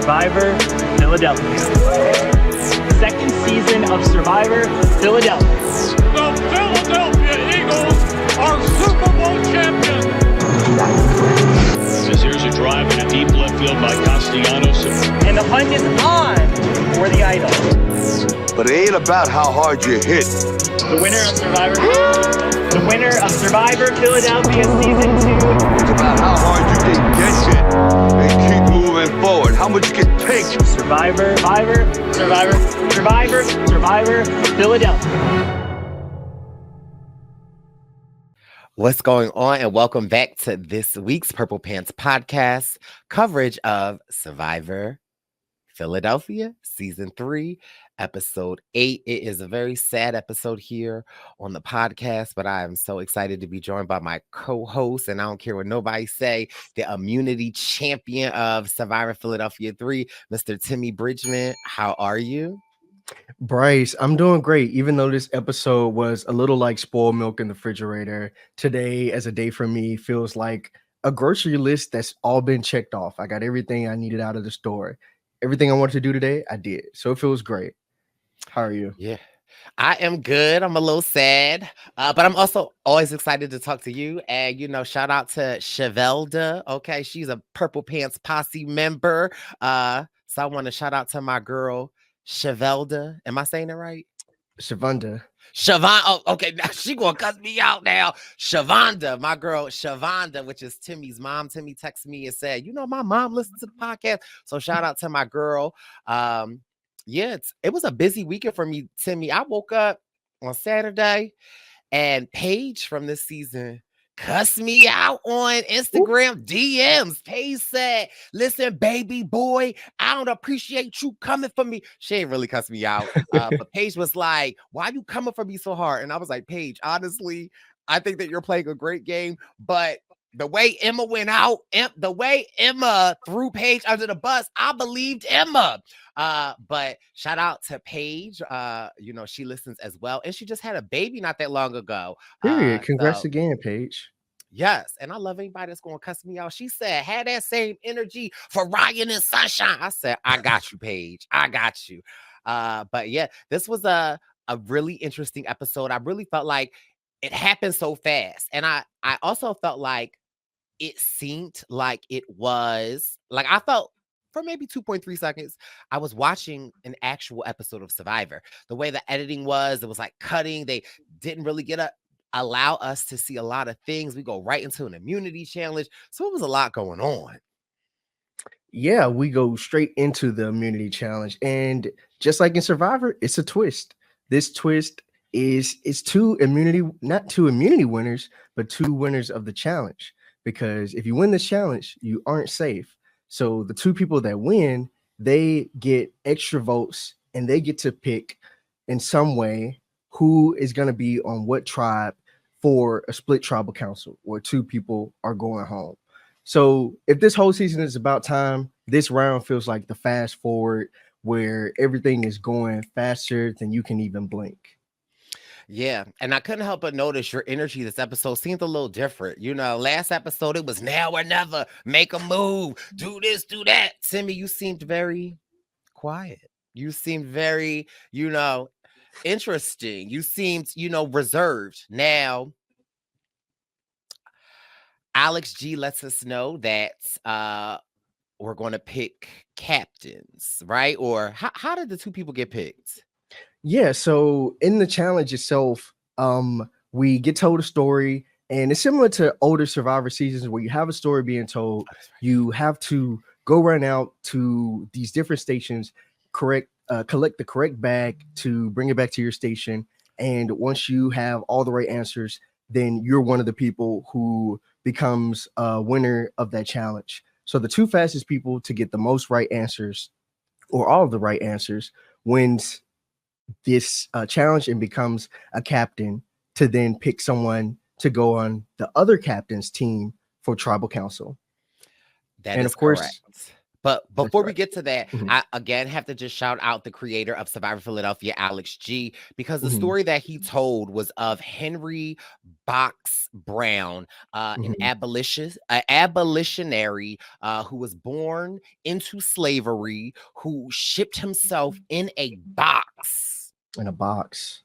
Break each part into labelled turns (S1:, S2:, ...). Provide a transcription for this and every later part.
S1: Survivor Philadelphia. Second season of Survivor Philadelphia.
S2: The Philadelphia Eagles are Super Bowl champions.
S3: As here's a drive in a deep left field by Castellanos.
S1: And the hunt is on for the idol.
S4: But it ain't about how hard you hit.
S1: The winner of Survivor Philadelphia Season 2.
S4: It's about how hard you can get it and keep moving forward. How much you can take.
S1: Survivor Philadelphia.
S5: What's going on? And welcome back to this week's Purple Pants podcast coverage of Survivor Philadelphia Season 3, Episode 8. It is a very sad episode here on the podcast, but I am so excited to be joined by my co-host, and I don't care what nobody say, the immunity champion of Survivor Philadelphia 3, Mr. Timmy Bridgman. How are you?
S6: Bryce, I'm doing great. Even though this episode was a little like spoiled milk in the refrigerator, today as a day for me feels like a grocery list that's all been checked off. I got everything I needed out of the store. Everything I wanted to do today, I did. So it feels great. How are you?
S5: Yeah, I am good. I'm a little sad, but I'm also always excited to talk to you. And, shout out to Chevelda. Okay, she's a Purple Pants Posse member. So I want to shout out to my girl, Chevelda. Am I saying it right?
S6: Shavonda.
S5: Shavon. Oh, okay. Now she gonna cuss me out now. Shavonda, my girl Shavonda, which is Timmy's mom. Timmy texted me and said, my mom listens to the podcast. So shout out to my girl. It was a busy weekend for me, Timmy. I woke up on Saturday and Paige from this season cussed me out on Instagram DMs. Paige said, listen, baby boy, I don't appreciate you coming for me. She ain't really cussed me out. But Paige was like, why you coming for me so hard? And I was like, Paige, honestly, I think that you're playing a great game, but the way Emma went out, the way Emma threw Paige under the bus, I believed Emma. But shout out to Paige. She listens as well. And she just had a baby not that long ago.
S6: Period. Congrats again, Paige.
S5: Yes. And I love anybody that's going to cuss me out. She said, had that same energy for Ryan and Sunshine. I said, I got you, Paige. I got you. But yeah, this was a really interesting episode. I really felt like it happened so fast. And I also felt like it seemed like it was like I felt for maybe 2.3 seconds, I was watching an actual episode of Survivor. The way the editing was, it was like cutting. They didn't really allow us to see a lot of things. We go right into an immunity challenge. So it was a lot going on.
S6: Yeah, we go straight into the immunity challenge. And just like in Survivor, it's a twist. This twist is not two immunity winners, but two winners of the challenge. Because if you win this challenge, you aren't safe. So the two people that win, they get extra votes and they get to pick in some way who is going to be on what tribe for a split tribal council where two people are going home. So if this whole season is about time, this round feels like the fast forward where everything is going faster than you can even blink.
S5: Yeah, and I couldn't help but notice your energy this episode seemed a little different. Last episode, it was now or never, make a move, do this, do that. Timmy, you seemed very quiet. You seemed very, interesting. You seemed, reserved. Now, Alex G lets us know that we're going to pick captains, right? Or how did the two people get picked?
S6: Yeah, so in the challenge itself, we get told a story, and it's similar to older Survivor seasons where you have a story being told. You have to go run out to these different stations, collect the correct bag to bring it back to your station. And once you have all the right answers, then you're one of the people who becomes a winner of that challenge. So the two fastest people to get the most right answers, or all of the right answers, wins this challenge and becomes a captain to then pick someone to go on the other captain's team for tribal council.
S5: That is correct. But
S6: That's
S5: before we
S6: right.
S5: get to that,
S6: Mhm,
S5: I again have to just shout out the creator of Survivor Philadelphia, Alex G, because the
S6: mhm,
S5: story that he told was of Henry Box Brown, an
S6: mhm.
S5: abolitionary who was born into slavery, who shipped himself in a box,
S6: In a box.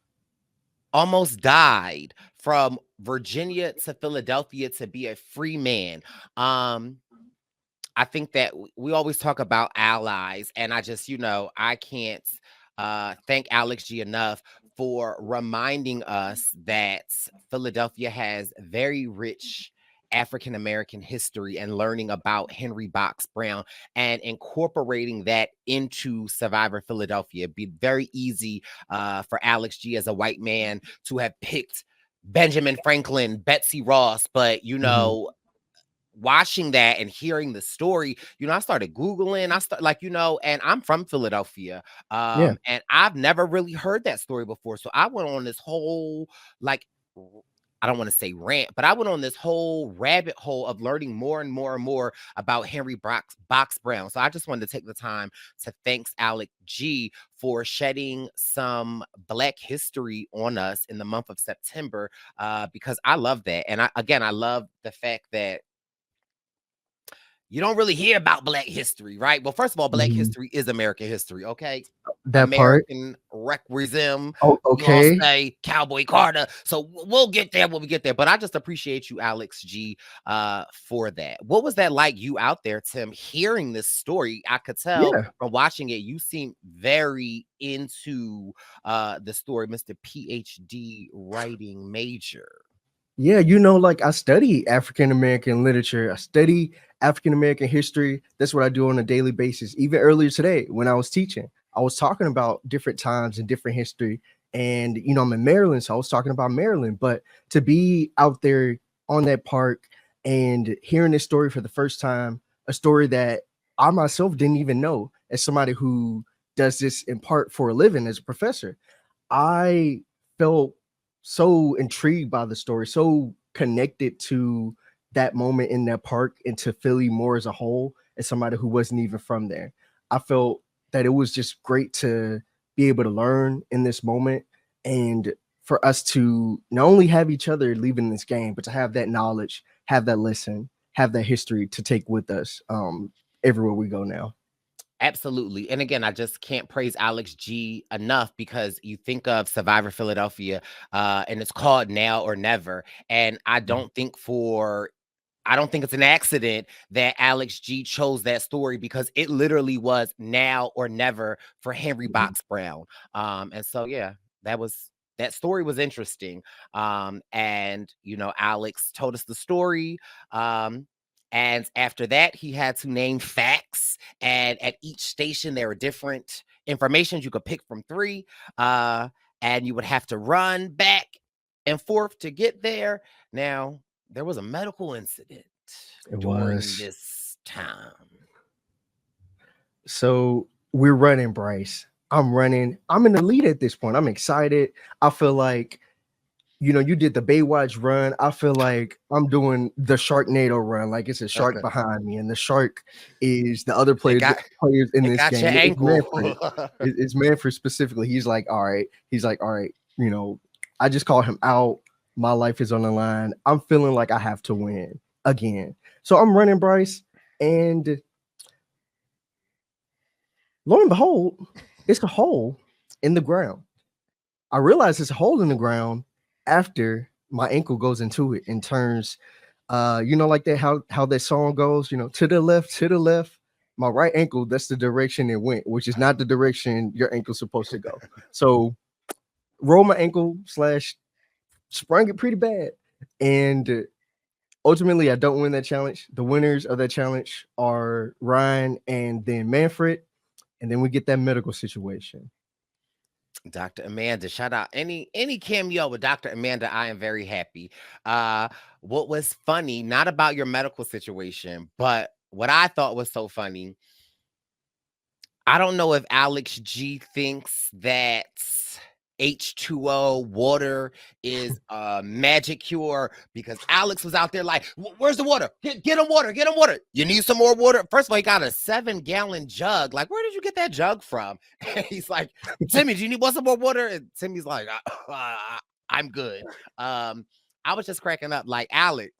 S5: almost died from Virginia to Philadelphia to be a free man. Um, I think that we always talk about allies, and I just, I can't thank Alex G enough for reminding us that Philadelphia has very rich African American history and learning about Henry Box Brown and incorporating that into Survivor Philadelphia. It'd be very easy for Alex G as a white man to have picked Benjamin Franklin, Betsy Ross, but
S6: Mhm.
S5: watching that and hearing the story, I started Googling, and I'm from Philadelphia.
S6: Yeah.
S5: And I've never really heard that story before. So I went on this whole, like, I don't want to say rant, but I went on this whole rabbit hole of learning more and more and more about Henry Box Brown. So I just wanted to take the time to thanks Alec G for shedding some Black history on us in the month of September, because I love that. And I love the fact that you don't really hear about Black history, right? Well, first of all, Black
S6: Mhm.
S5: history is American history, okay?
S6: That part.
S5: American Requiem.
S6: Oh,
S5: You all
S6: okay.
S5: say Cowboy Carter. So we'll get there when we get there. But I just appreciate you, Alex G, for that. What was that like, you out there, Tim, hearing this story? I could tell
S6: Yeah.
S5: from watching it, you seem very into the story, Mr. PhD writing major.
S6: Yeah, like I study African American literature. I study African American history. That's what I do on a daily basis. Even earlier today, when I was teaching, I was talking about different times and different history. And I'm in Maryland, so I was talking about Maryland. But to be out there on that park and hearing this story for the first time, a story that I myself didn't even know, as somebody who does this in part for a living as a professor, I felt so intrigued by the story, so connected to that moment in that park and to Philly more as a whole, as somebody who wasn't even from there. I felt that it was just great to be able to learn in this moment and for us to not only have each other leaving this game, but to have that knowledge, have that lesson, have that history to take with us everywhere we go now.
S5: Absolutely. And again, I just can't praise Alex G enough, because you think of Survivor Philadelphia, and it's called Now or Never. And I don't think it's an accident that Alex G chose that story, because it literally was now or never for Henry
S6: Mhm.
S5: Box Brown. And so yeah, that story was interesting. And Alex told us the story. And after that, he had to name facts. And at each station, there were different informations you could pick from three. Uh, and you would have to run back and forth to get there. Now, there was a medical incident
S6: It
S5: during
S6: was.
S5: this time.
S6: So we're running, Bryce. I'm running. I'm in the lead at this point. I'm excited. I feel like, you did the Baywatch run. I feel like I'm doing the Sharknado run. Like it's a shark behind me, and the shark is the other
S5: It got
S6: players in
S5: it
S6: this
S5: got your
S6: game. It's
S5: ankle.
S6: Manfred. It's Manfred specifically. He's like, all right. He's like, all right. I just called him out. My life is on the line. I'm feeling like I have to win again. So I'm running, Bryce, and lo and behold, it's a hole in the ground. I realize it's a hole in the ground after my ankle goes into it and turns, like that, how that song goes, to the left, to the left. My right ankle, that's the direction it went, which is not the direction your ankle's supposed to go. So roll my ankle slash sprung it pretty bad. And ultimately, I don't win that challenge. The winners of that challenge are Ryan and then Manfred. And then we get that medical situation.
S5: Dr. Amanda, shout out any cameo with Dr. Amanda. I am very happy. What was funny, not about your medical situation, but what I thought was so funny, I don't know if Alex G thinks that H2O, water is a magic cure, because Alex was out there like, where's the water? Get him water, get him water. You need some more water? First of all, he got a 7-gallon jug. Like, where did you get that jug from? And he's like, Timmy, do you want some more water? And Timmy's like, I'm good. I was just cracking up like, Alex,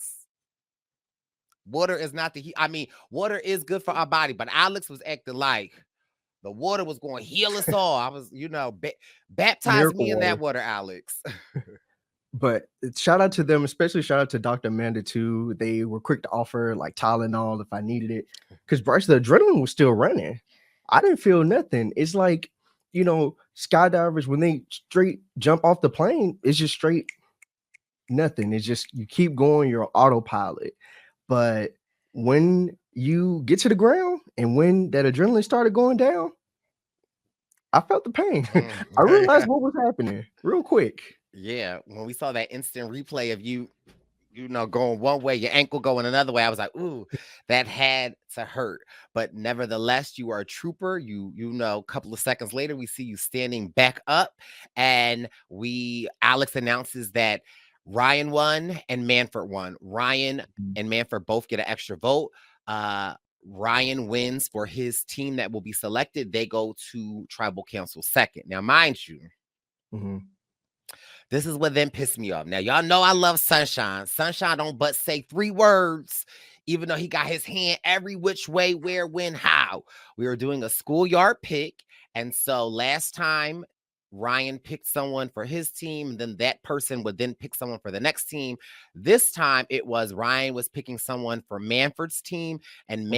S5: water is not the I mean, water is good for our body, but Alex was acting like the water was going to heal us all. I was, baptize
S6: Miracle
S5: me in that
S6: water.
S5: water, Alex.
S6: But shout out to them, especially shout out to Dr. Amanda too. They were quick to offer like Tylenol if I needed it. Because Bryce, the adrenaline was still running. I didn't feel nothing. It's like, skydivers, when they straight jump off the plane, it's just straight nothing. It's just you keep going, you're on autopilot. But when you get to the ground and when that adrenaline started going down, I felt the pain. I realized what was happening real quick.
S5: Yeah, when we saw that instant replay of you going one way, your ankle going another way, I was like, ooh, that had to hurt. But nevertheless, you are a trooper. A couple of seconds later, we see you standing back up, and Alex announces that Ryan won and Manfred won. Ryan and Manfred both get an extra vote. Ryan wins for his team that will be selected. They go to tribal council second. Now, mind you, this is what then pissed me off. Now, y'all know I love Sunshine. Sunshine don't but say 3 words, even though he got his hand every which way, where, when, how. We were doing a schoolyard pick. And so last time, Ryan picked someone for his team, and then that person would then pick someone for the next team. This time, it was Ryan was picking someone for Manfred's team, and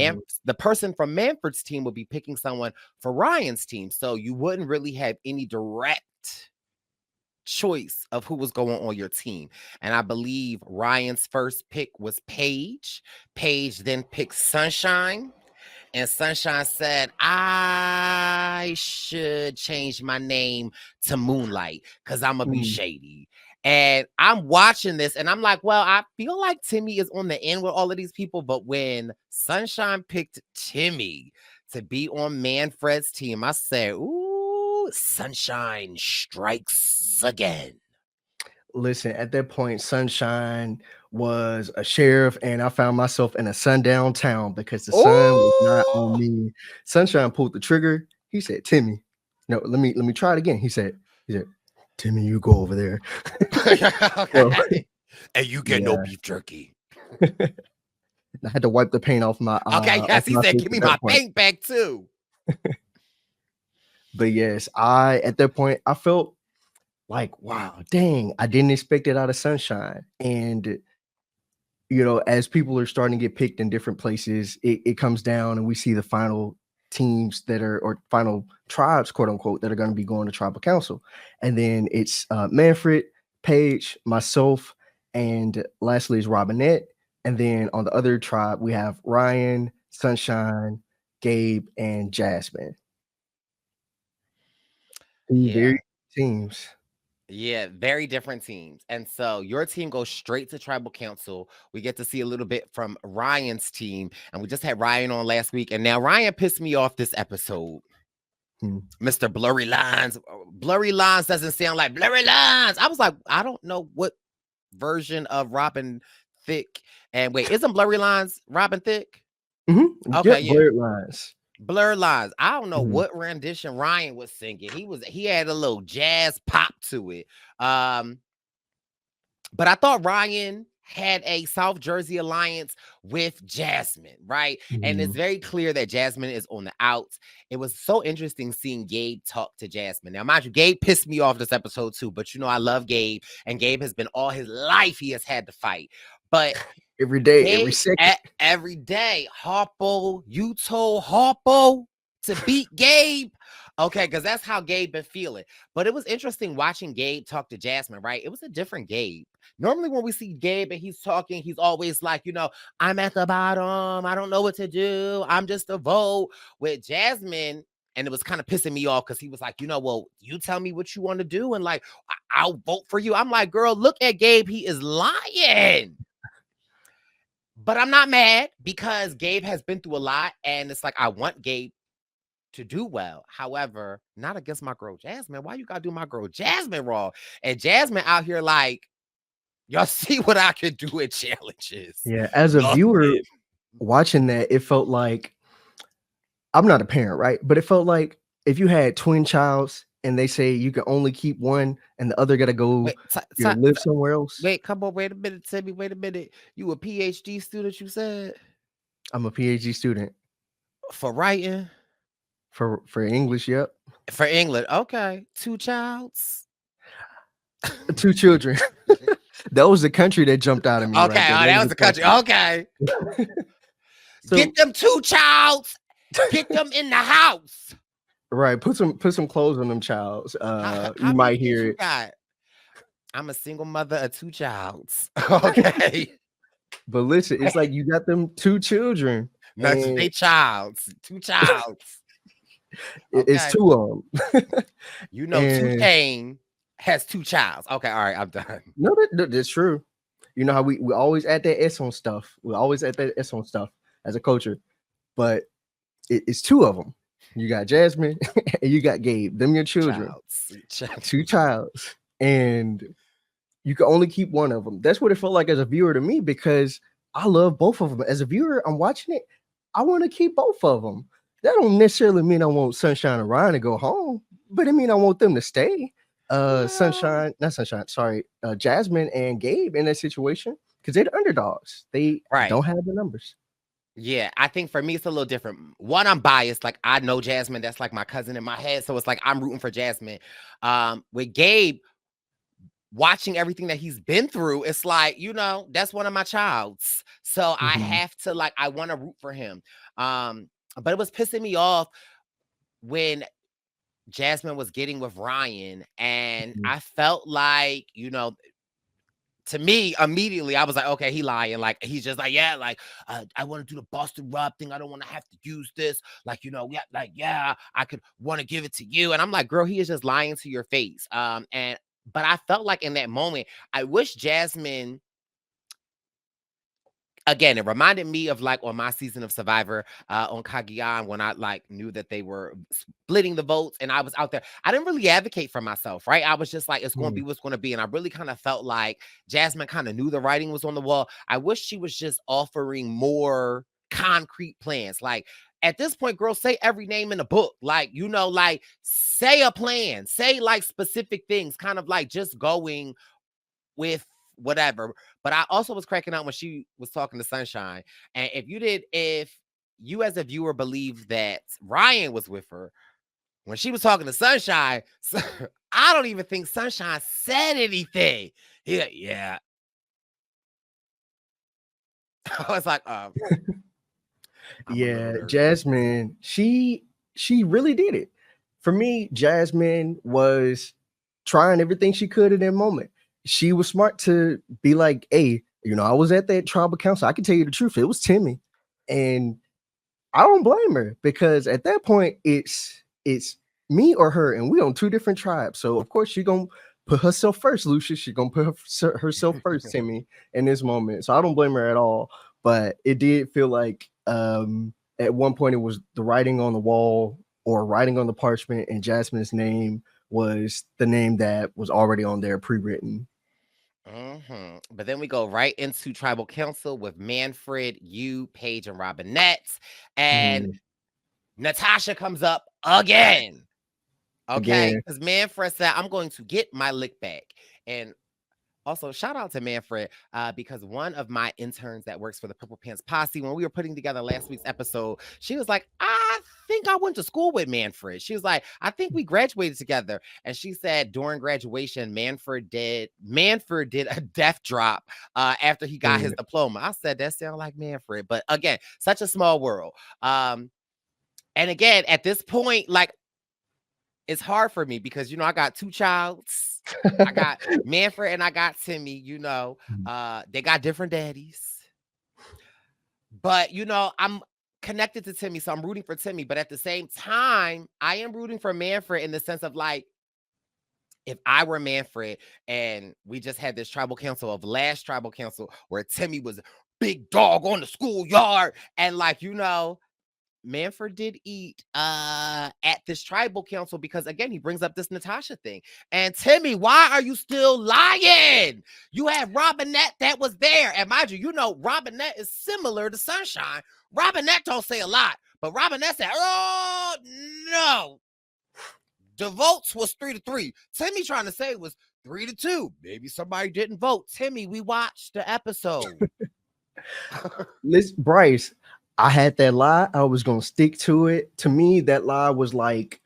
S5: the person from Manfred's team would be picking someone for Ryan's team. So you wouldn't really have any direct choice of who was going on your team. And I believe Ryan's first pick was Paige. Paige then picked Sunshine. And Sunshine said, I should change my name to Moonlight because I'm going to be shady. And I'm watching this and I'm like, well, I feel like Timmy is on the end with all of these people. But when Sunshine picked Timmy to be on Manfred's team, I said, ooh, Sunshine strikes again.
S6: Listen, at that point, Sunshine was a sheriff, and I found myself in a sundown town because the sun was not on me. Sunshine pulled the trigger. He said, Timmy, no, let me try it again. He said, Timmy, you go over there.
S5: Okay. And you get no beef jerky.
S6: I had to wipe the paint off my
S5: okay, yes, he said, give me my paint back too.
S6: But yes, at that point, I felt like, wow, dang, I didn't expect it out of Sunshine. And, as people are starting to get picked in different places, it comes down and we see the final teams or final tribes, quote unquote, that are going to be going to tribal council. And then it's Manfred, Paige, myself, and lastly is Robinette. And then on the other tribe, we have Ryan, Sunshine, Gabe, and Jasmine. Very teams.
S5: Yeah, very different teams. And so your team goes straight to tribal council. We get to see a little bit from Ryan's team. And we just had Ryan on last week. And now Ryan pissed me off this episode. Mr. Blurry Lines. Blurry Lines doesn't sound like Blurry Lines. I was like, I don't know what version of Robin Thicke. And wait, isn't Blurry Lines Robin Thicke? Okay, yeah.
S6: Blurred Lines.
S5: Blurred Lines. I don't know what rendition Ryan was singing. He had a little jazz pop to it. But I thought Ryan had a South Jersey alliance with Jasmine, right? And it's very clear that Jasmine is on the outs. It was so interesting seeing Gabe talk to Jasmine. Now, mind you, Gabe pissed me off this episode too, but I love Gabe, and Gabe has been all his life he has had to fight. But
S6: every day, every second.
S5: Every day. Harpo, you told Harpo to beat Gabe. Okay, because that's how Gabe been feeling. But it was interesting watching Gabe talk to Jasmine, right? It was a different Gabe. Normally when we see Gabe and he's talking, he's always like, I'm at the bottom. I don't know what to do. I'm just a vote. With Jasmine, and it was kind of pissing me off because he was like, well, you tell me what you want to do. And like, I'll vote for you. I'm like, girl, look at Gabe. He is lying. But I'm not mad because Gabe has been through a lot. And it's like, I want Gabe to do well. However, not against my girl Jasmine. Why you gotta do my girl Jasmine wrong? And Jasmine out here like, y'all see what I can do in challenges.
S6: Yeah, as a viewer
S5: Nothing.
S6: watching that, it felt like I'm not a parent, right? But it felt like if you had twin childs and they say you can only keep one and the other got to go
S5: Wait,
S6: live somewhere else.
S5: wait, come on, wait a minute, Timmy. Wait a minute. You a PhD student, you said?
S6: I'm a PhD student
S5: For writing?
S6: for English. Yep,
S5: For England. Okay. 2 childs.
S6: 2 children. That was the country that jumped out of me.
S5: Okay,
S6: right there.
S5: that was the country. Okay.
S6: So,
S5: Get them 2 childs. Get them in the house.
S6: right, put some clothes on them childs.
S5: How
S6: You
S5: many
S6: might
S5: kids
S6: hear
S5: you
S6: it,
S5: got? I'm a single mother of 2 childs. Okay.
S6: but listen, it's like you got them 2 children.
S5: No,
S6: and
S5: they childs. 2 childs.
S6: it's
S5: Okay.
S6: 2 of them.
S5: You know,
S6: And
S5: 2 Chainz has 2 childs. Okay, all right, I'm done.
S6: no, that's true. You know how we always add that S on stuff. We always add that S on stuff as a culture, but it's 2 of them. You got Jasmine and you got Gabe. Them your children,
S5: Childs.
S6: 2 childs, and you can only keep one of them. That's what it felt like as a viewer to me because I love both of them. As a viewer, I'm watching it. I want to keep both of them. That don't necessarily mean I want Sunshine and Ryan to go home, but I mean I want them to stay. Sunshine, not Sunshine, sorry, Jasmine and Gabe in that situation because they're the underdogs. They
S5: Right.
S6: don't have the numbers.
S5: Yeah, I think for me it's a little different. One, I'm biased. Like I know Jasmine, that's like my cousin in my head. So it's like I'm rooting for Jasmine. With Gabe, watching everything that he's been through, it's like, you know, that's one of my childs. So I have to like, I want to root for him. But it was pissing me off when Jasmine was getting with Ryan, and I felt like, you know, to me, immediately, I was like, okay, he lying. Like, he's just like, yeah, like, I want to do the Boston Rob thing. I don't want to have to use this. Like, you know, yeah, like, yeah, I could want to give it to you. And I'm like, girl, he is just lying to your face. But I felt like in that moment, I wish Jasmine, again, it reminded me of like on my season of Survivor on Cagayan when I like knew that they were splitting the votes and I was out there. I didn't really advocate for myself, right? I was just like, it's going to be what's going to be. And I really kind of felt like Jasmine kind of knew the writing was on the wall. I wish she was just offering more concrete plans. Like at this point, girl, say every name in the book. Like, you know, like say a plan, say like specific things, kind of like just going with whatever. But I also was cracking out when she was talking to Sunshine. And if you as a viewer believe that Ryan was with her, when she was talking to Sunshine, I don't even think Sunshine said anything. He like, yeah. I was like,
S6: Yeah, Jasmine, she really did it. For me, Jasmine was trying everything she could in that moment. She was smart to be like, hey, you know, I was at that tribal council. I can tell you the truth. It was Timmy. And I don't blame her because at that point, it's me or her, and we on 2 different tribes. So of course she's gonna put herself first, Lucius. She's gonna put herself first, Timmy, in this moment. So I don't blame her at all. But it did feel like at one point it was the writing on the wall or writing on the parchment, and Jasmine's name was the name that was already on there pre-written.
S5: But then we go right into tribal council with Manfred, you, Paige, and Robinette. And Natasha comes up again. Okay. Because Manfred said, I'm going to get my lick back. And also, shout out to Manfred because one of my interns that works for the Purple Pants Posse, when we were putting together last week's episode, she was like, I think I went to school with Manfred. She was like, I think we graduated together. And she said during graduation, Manfred did a death drop after he got his diploma. I said, that sounds like Manfred. But again, such a small world. And again, at this point, like, it's hard for me because, you know, I got 2 childs. I got Manfred and I got Timmy, you know, they got different daddies. But, you know, I'm connected to Timmy, so I'm rooting for Timmy. But at the same time, I am rooting for Manfred in the sense of like, if I were Manfred and we just had this tribal council of last tribal council where Timmy was a big dog on the schoolyard and like, you know, Manford did eat at this tribal council because again he brings up this Natasha thing. And Timmy, why are you still lying? You had Robinette that was there, and mind you, you know Robinette is similar to Sunshine. Robinette don't say a lot, but Robinette said, "Oh no, the votes was 3-3." Timmy trying to say it was 3-2. Maybe somebody didn't vote. Timmy, we watched the episode.
S6: Listen, Bryce, I had that lie. I was gonna stick to it. To me, that lie was like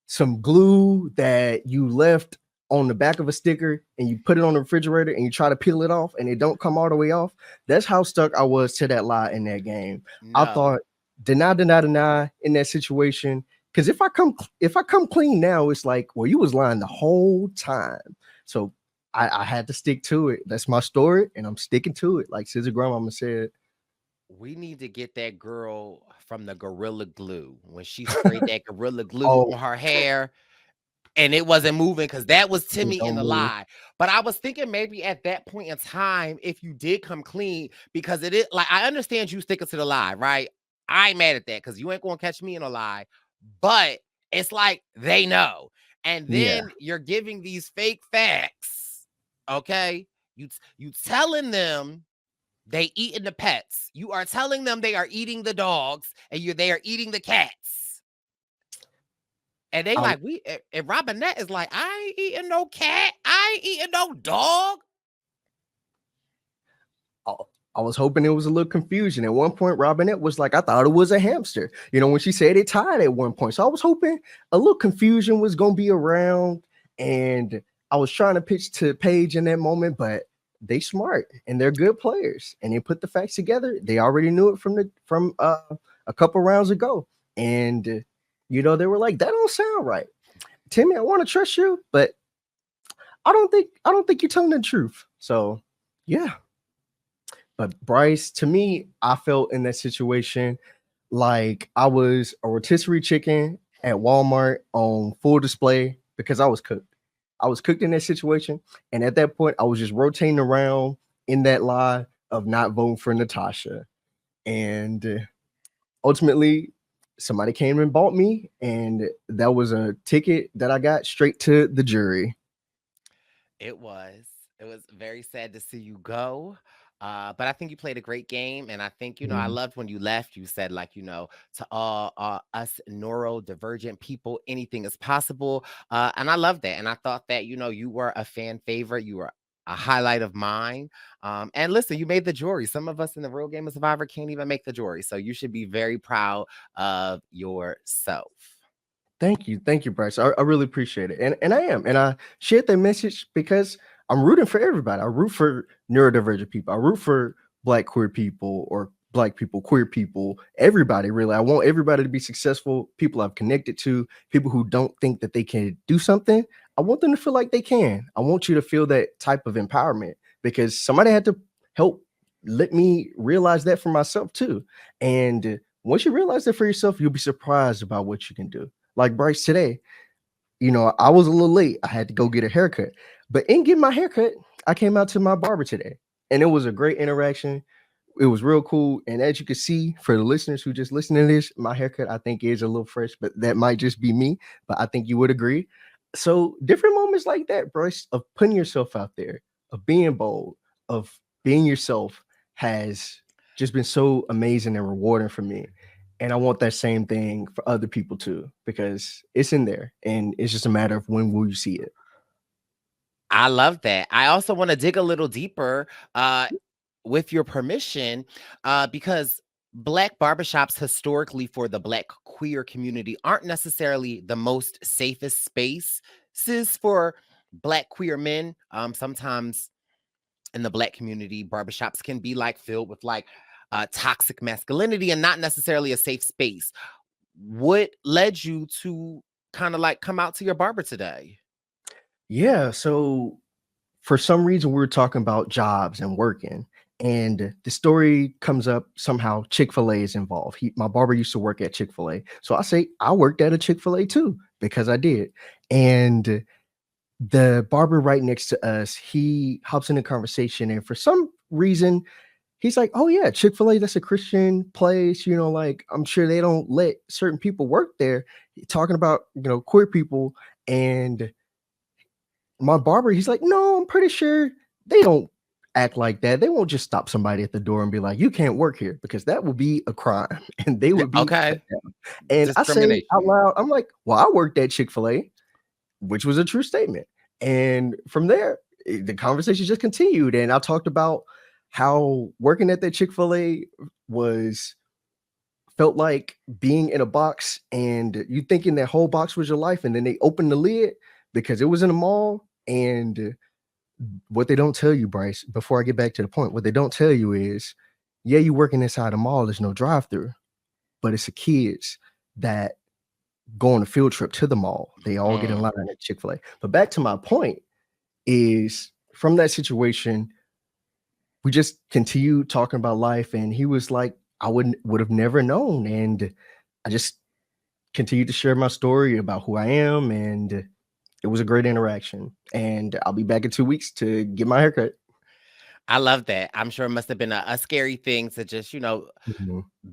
S6: some glue that you left on the back of a sticker and you put it on the refrigerator and you try to peel it off and it don't come all the way off. That's how stuck I was to that lie in that game.
S5: No.
S6: I thought deny in that situation. Because if I come clean now, it's like, well, you was lying the whole time. So I had to stick to it. That's my story, and I'm sticking to it. Like Scissor Grandmama said.
S5: We need to get that girl from the Gorilla Glue when she sprayed that Gorilla Glue
S6: Oh.
S5: on her hair and it wasn't moving because that was Timmy in the lie. But I was thinking maybe at that point in time, if you did come clean, because it is like, I understand you sticking to the lie, right? I ain't mad at that because you ain't going to catch me in a lie, but it's like they know. And then you're giving these fake facts. Okay. You telling them they eating the pets. You are telling them they are eating the dogs and they are eating the cats. And they like, and Robinette is like, I ain't eating no cat. I ain't eating no dog.
S6: I was hoping there was a little confusion. At one point, Robinette was like, I thought it was a hamster. You know, when she said it tied at one point. So I was hoping a little confusion was going to be around. And I was trying to pitch to Paige in that moment, but they smart and they're good players. And they put the facts together. They already knew it from a couple rounds ago. And, you know, they were like, that don't sound right. Timmy, I want to trust you, but I don't think you're telling the truth. So, yeah. But Bryce, to me, I felt in that situation like I was a rotisserie chicken at Walmart on full display because I was cooked. I was cooked in that situation. And at that point, I was just rotating around in that lie of not voting for Natasha. And ultimately, somebody came and bought me. And that was a ticket that I got straight to the jury.
S5: It was very sad to see you go. But I think you played a great game. And I think, you know, I loved when you left, you said like, you know, to all us neurodivergent people, anything is possible. And I love that. And I thought that, you know, you were a fan favorite. You were a highlight of mine. And listen, you made the jury. Some of us in the Real Game of Survivor can't even make the jury. So you should be very proud of yourself.
S6: Thank you, Bryce. I really appreciate it, and I am, and I shared that message because I'm rooting for everybody. I root for neurodivergent people. I root for Black queer people or Black people, queer people, everybody. Really, I want everybody to be successful. People I've connected to, people who don't think that they can do something. I want them to feel like they can. I want you to feel that type of empowerment because somebody had to help let me realize that for myself too. And once you realize that for yourself, you'll be surprised about what you can do. Like Bryce today, you know, I was a little late. I had to go get a haircut. But in getting my haircut, I came out to my barber today. And it was a great interaction. It was real cool. And as you can see, for the listeners who just listen to this, my haircut, I think, is a little fresh. But that might just be me. But I think you would agree. So different moments like that, Bryce, of putting yourself out there, of being bold, of being yourself has just been so amazing and rewarding for me. And I want that same thing for other people too, because it's in there and it's just a matter of when will you see it.
S5: I love that. I also want to dig a little deeper with your permission because Black barbershops historically for the Black queer community aren't necessarily the most safest spaces for Black queer men. Sometimes in the Black community, barbershops can be like filled with like toxic masculinity and not necessarily a safe space. What led you to kind of like come out to your barber today?
S6: Yeah, so for some reason we were talking about jobs and working, and the story comes up somehow. Chick-fil-A is involved. My barber used to work at Chick-fil-A, so I say I worked at a Chick-fil-A too because I did. And the barber right next to us, he hops in a conversation, and for some reason, he's like, oh yeah, Chick-fil-A, that's a Christian place, like I'm sure they don't let certain people work there. Talking about, queer people. And my barber, he's like, no, I'm pretty sure they don't act like that. They won't just stop somebody at the door and be like, you can't work here, because that would be a crime and they would be shut
S5: Okay.
S6: down. And I say out loud, I'm like, well, I worked at Chick-fil-A, which was a true statement. And from there, the conversation just continued. And I talked about how working at that Chick-fil-A felt like being in a box, and you thinking that whole box was your life. And then they opened the lid because it was in a mall. And what they don't tell you, Bryce, before I get back to the point, what they don't tell you is, yeah, you working inside a mall, there's no drive-through, but it's the kids that go on a field trip to the mall. They all get in line at Chick-fil-A. But back to my point is, from that situation, we just continued talking about life, and he was like, I would have never known. And I just continued to share my story about who I am, and it was a great interaction. And I'll be back in 2 weeks to get my haircut.
S5: I love that. I'm sure it must have been a scary thing to just,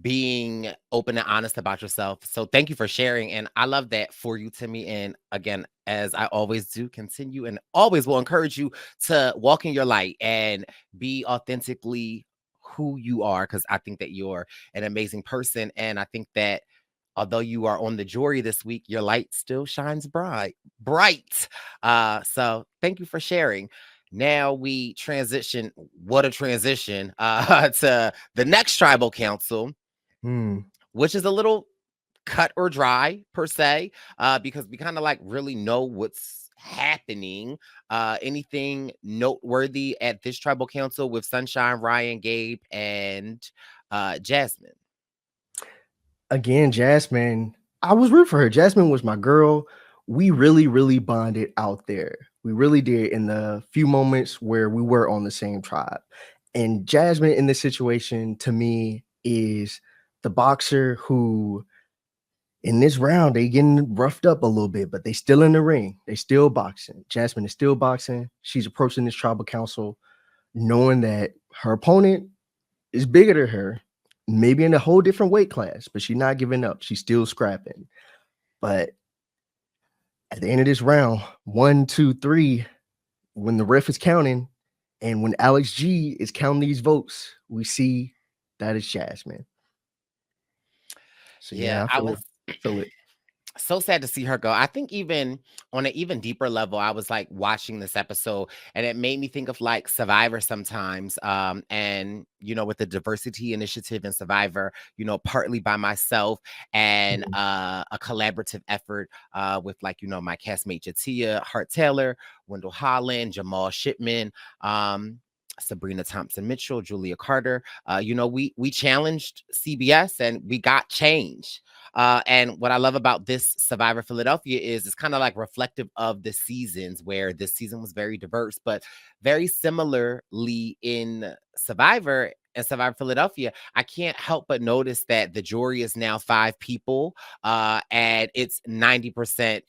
S5: being open and honest about yourself. So thank you for sharing. And I love that for you, Timmy. And again, as I always do, continue and always will encourage you to walk in your light and be authentically who you are, because I think that you're an amazing person. And I think that although you are on the jury this week, your light still shines bright. So thank you for sharing. Now we transition. What a transition to the next tribal council, which is a little cut or dry per se, because we kind of like really know what's happening. Anything noteworthy at this tribal council with Sunshine, Ryan, Gabe, and Jasmine?
S6: Again, Jasmine, I was rooting for her. Jasmine was my girl. We really, really bonded out there. We really did, in the few moments where we were on the same tribe. And Jasmine in this situation, to me, is the boxer who, in this round, they getting roughed up a little bit, but they still in the ring. They still boxing. Jasmine is still boxing. She's approaching this tribal council knowing that her opponent is bigger than her, maybe in a whole different weight class, but she's not giving up. She's still scrapping. But at the end of this round, 1, 2, 3, when the ref is counting and when Alex G is counting these votes, we see that is Jasmine. So yeah, I feel it.
S5: So sad to see her go. I think even on an even deeper level, I was like watching this episode and it made me think of like Survivor sometimes. And, with the diversity initiative in Survivor, partly by myself and a collaborative effort with like, my castmate Jatia Hart Taylor, Wendell Holland, Jamal Shipman, Sabrina Thompson Mitchell, Julia Carter. We challenged CBS and we got change. And what I love about this Survivor Philadelphia is it's kind of like reflective of the seasons, where this season was very diverse, but very similarly in Survivor and Survivor Philadelphia, I can't help but notice that the jury is now 5 people and it's 90%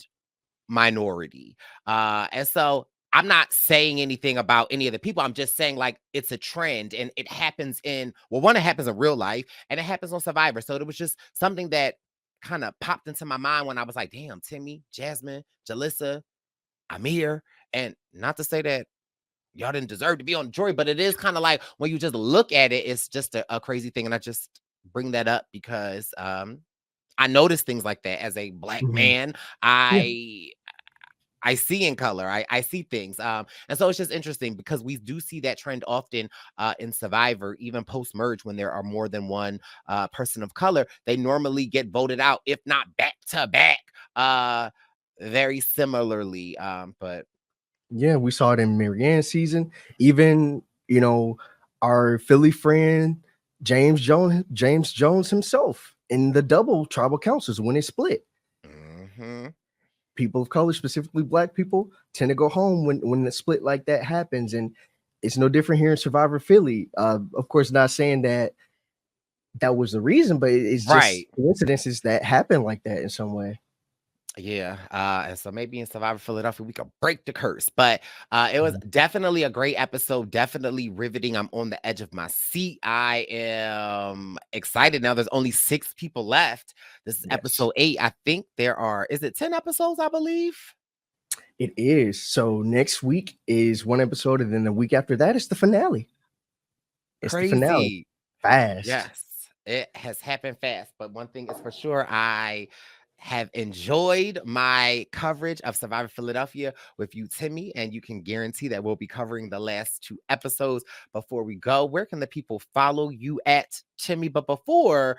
S5: minority. And so I'm not saying anything about any of the people. I'm just saying like it's a trend, and it happens it happens in real life and it happens on Survivor. So it was just something that kind of popped into my mind when I was like, damn, Timmy, Jasmine, Jalissa, Amir. And not to say that y'all didn't deserve to be on the jury, but it is kind of like when you just look at it, it's just a crazy thing. And I just bring that up because I notice things like that as a Black man. I see in color. I see things. And so it's just interesting because we do see that trend often in Survivor, even post-merge, when there are more than one person of color, they normally get voted out, if not back to back, very similarly. But
S6: yeah, we saw it in Marianne's season. Even, our Philly friend, James Jones himself, in the double tribal councils when it split. People of color, specifically Black people, tend to go home when the split like that happens. And it's no different here in Survivor Philly. Of course, not saying that was the reason, but it's just coincidences that happen like that in some way.
S5: Yeah, and so maybe in Survivor Philadelphia we could break the curse. But it was
S6: Mhm.
S5: definitely a great episode, definitely riveting. I'm on the edge of my seat. I am excited now. There's only 6 people left. This is
S6: Yes,
S5: episode 8. I think there are, is it 10 episodes, I believe?
S6: it is. So next week is one episode, and then the week after that is the finale. It's the finale.
S5: Crazy.
S6: Fast.
S5: Yes, it has happened fast. But one thing is for sure, I have enjoyed my coverage of Survivor Philadelphia with you, Timmy, and you can guarantee that we'll be covering the last 2 episodes. Before we go, where can the people follow you at, Timmy? But before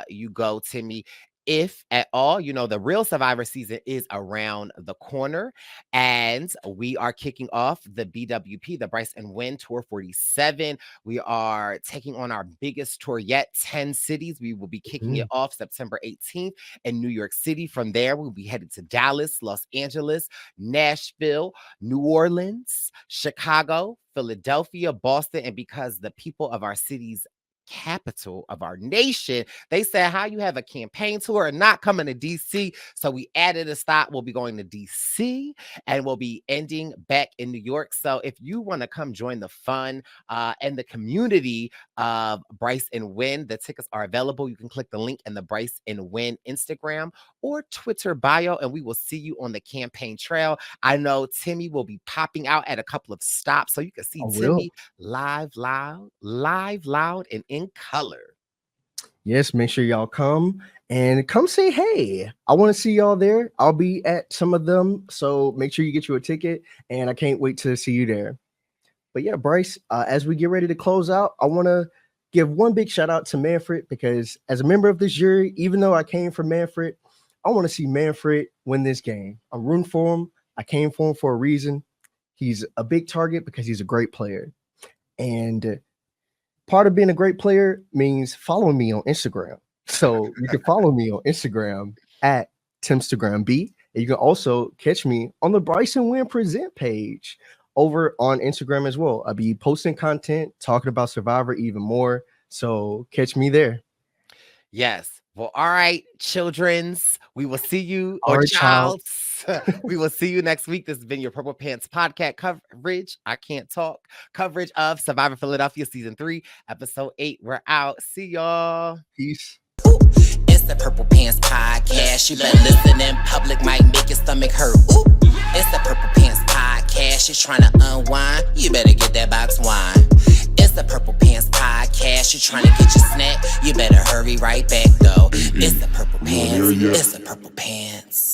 S5: you go, Timmy, if at all, you know, the real Survivor season is around the corner, and we are kicking off the BWP, the Bryce and Wynn Tour 47. We are taking on our biggest tour yet, 10 cities. We will be kicking it
S6: Mhm.
S5: off September 18th in New York City. From there, we'll be headed to Dallas, Los Angeles, Nashville, New Orleans, Chicago, Philadelphia, Boston. And because the people of our cities, capital of our nation, they said, how you have a campaign tour and not coming to DC? So we added a stop. We'll be going to DC and we'll be ending back in New York. So if you want to come join the fun and the community of Bryce and Wynn, the tickets are available. You can click the link in the Bryce and Wynn Instagram or Twitter bio, and we will see you on the campaign trail. I know Timmy will be popping out at a couple of stops, so you can see
S6: I will.
S5: Timmy live, loud, and in color.
S6: Yes, make sure y'all come and come say hey. I want to see y'all there. I'll be at some of them, so make sure you get you a ticket, and I can't wait to see you there. But yeah, Bryce, as we get ready to close out, I want to give one big shout out to Manfred, because as a member of this jury, even though I came from Manfred, I want to see Manfred win this game. I'm rooting for him. I came for him for a reason. He's a big target because he's a great player. And part of being a great player means following me on Instagram. So you can follow me on Instagram at TimstagramB. And you can also catch me on the Bryce and Wynn Present page over on Instagram as well. I'll be posting content, talking about Survivor even more. So catch me there.
S5: Yes. Well, all right, children's. We will see you,
S6: All
S5: or
S6: right, child.
S5: child's. We will see you next week. This has been your Purple Pants podcast coverage. I can't talk. Coverage of Survivor Philadelphia Season 3, Episode 8. We're out. See y'all.
S6: Peace.
S5: It's the Purple Pants podcast. You better listen in public, might make your stomach hurt. Ooh. It's the Purple Pants podcast. You're trying to unwind, you better get that box wine. It's the Purple Pants podcast. You're trying to get your snack, you better hurry right back though. It's the Purple Pants. It's the Purple Pants.